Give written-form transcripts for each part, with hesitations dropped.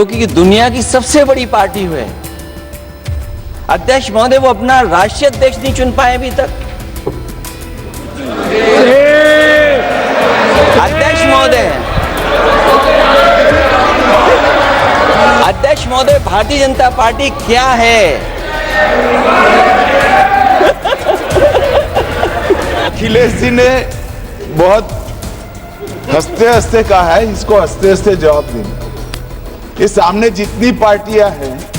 हो कि दुनिया की सबसे बड़ी पार्टी हुए अध्यक्ष महोदय, वो अपना राष्ट्रीय अध्यक्ष नहीं चुन पाए अभी तक। अध्यक्ष महोदय, भारतीय जनता पार्टी क्या है? अखिलेश जी ने बहुत हंसते हंसते कहा है, इसको हंसते हंसते जवाब देना। ये सामने जितनी पार्टियां हैं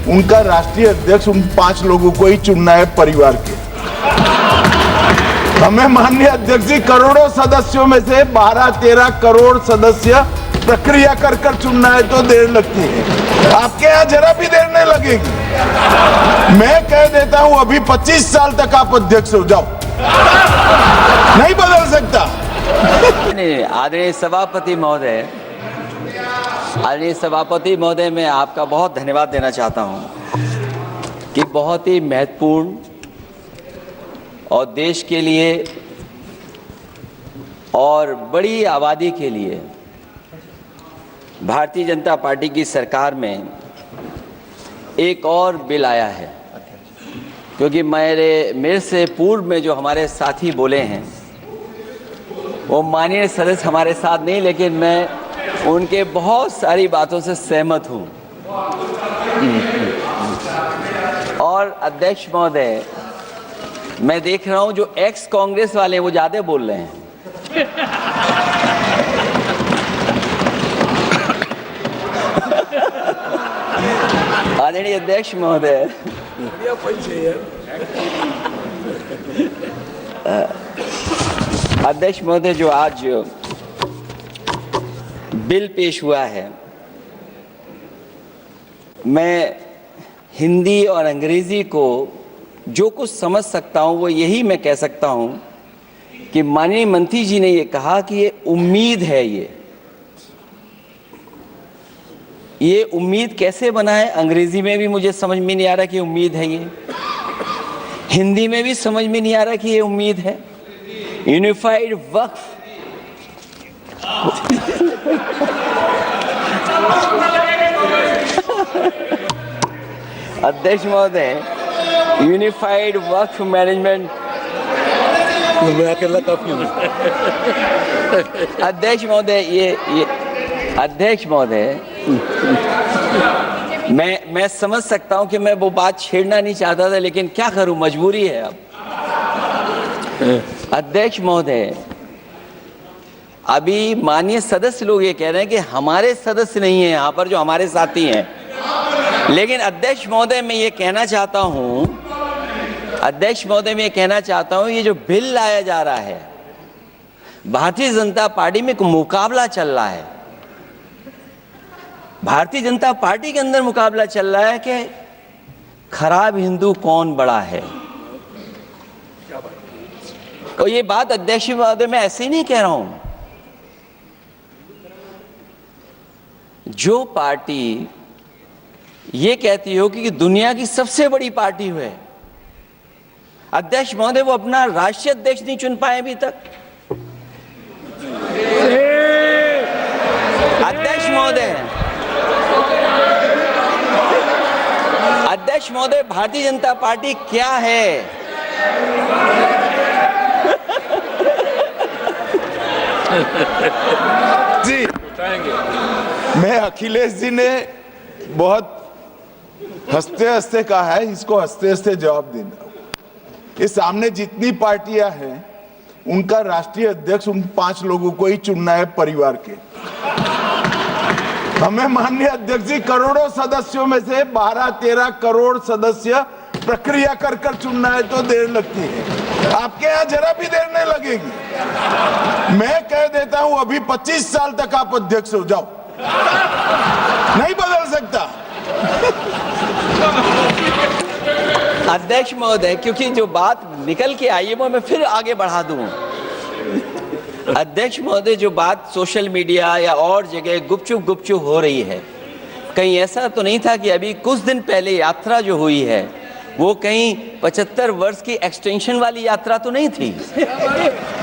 उनका राष्ट्रीय अध्यक्ष उन 5 लोगों को ही चुनना है परिवार के। हमें माननीय अध्यक्ष जी करोड़ों सदस्यों में से 12-13 करोड़ सदस्य प्रक्रिया कर कर चुनना है तो देर लगती है। आपके यहाँ जरा भी देर नहीं लगेगी। मैं कह देता हूं अभी 25 साल तक आप अध्यक्ष हो जाओ, नहीं बदल सकता। आदरणीय सभापति महोदय, मैं आपका बहुत धन्यवाद देना चाहता हूं कि बहुत ही महत्वपूर्ण और देश के लिए और बड़ी आबादी के लिए भारतीय जनता पार्टी की सरकार में एक और बिल आया है। क्योंकि मेरे से पूर्व में जो हमारे साथी बोले हैं वो माननीय सदस्य हमारे साथ नहीं, लेकिन मैं उनके बहुत सारी बातों से सहमत हूं। और अध्यक्ष महोदय, मैं देख रहा हूं जो एक्स कांग्रेस वाले वो ज्यादा बोल रहे हैं। आदरणीय अध्यक्ष महोदय, अध्यक्ष महोदय, जो आज बिल पेश हुआ है, मैं हिंदी और अंग्रेजी को जो कुछ समझ सकता हूं वो यही मैं कह सकता हूं कि माननीय मंत्री जी ने ये कहा कि ये उम्मीद है। ये उम्मीद कैसे बना है? अंग्रेजी में भी मुझे समझ में नहीं आ रहा कि उम्मीद है ये, हिंदी में भी समझ में नहीं आ रहा कि ये उम्मीद है। यूनिफाइड वक्फ अध्यक्ष महोदय, यूनिफाइड वक्फ मैनेजमेंट अध्यक्ष महोदय, ये अध्यक्ष महोदय, मैं समझ सकता हूं कि मैं वो बात छेड़ना नहीं चाहता था, लेकिन क्या करूं, मजबूरी है अब। अध्यक्ष महोदय, अभी माननीय सदस्य लोग ये कह रहे हैं कि हमारे सदस्य नहीं है यहाँ पर जो हमारे साथी हैं, लेकिन अध्यक्ष महोदय मैं ये कहना चाहता हूँ, अध्यक्ष महोदय मैं ये कहना चाहता हूँ, ये जो बिल लाया जा रहा है, भारतीय जनता पार्टी में एक मुकाबला चल रहा है। भारतीय जनता पार्टी के अंदर मुकाबला चल रहा है कि खराब हिंदू कौन बड़ा है। और ये बात अध्यक्ष महोदय मैं ऐसे ही नहीं कह रहा हूं। जो पार्टी ये कहती हो कि दुनिया की सबसे बड़ी पार्टी हुए अध्यक्ष महोदय, वो अपना राष्ट्रीय अध्यक्ष नहीं चुन पाए अभी तक। अध्यक्ष महोदय, भारतीय जनता पार्टी क्या है? जी, मैं अखिलेश जी ने बहुत हंसते हंसते कहा है, इसको हंसते हंसते जवाब देना। ये सामने जितनी पार्टियां हैं उनका राष्ट्रीय अध्यक्ष उन 5 लोगों को ही चुनना है परिवार के। हमें माननीय अध्यक्ष जी करोड़ों सदस्यों में से 12-13 करोड़ सदस्य प्रक्रिया कर कर चुनना है तो देर लगती है। आपके यहाँ जरा भी देर नहीं लगेगी। मैं कह देता हूं अभी 25 साल तक आप अध्यक्ष हो जाओ, नहीं बदल सकता। अध्यक्ष महोदय, क्योंकि जो बात निकल के आई है वो मैं फिर आगे बढ़ा दूं। अध्यक्ष महोदय, जो बात सोशल मीडिया या और जगह गुपचुप हो रही है, कहीं ऐसा तो नहीं था कि अभी कुछ दिन पहले यात्रा जो हुई है वो कहीं 75 वर्ष की एक्सटेंशन वाली यात्रा तो नहीं थी?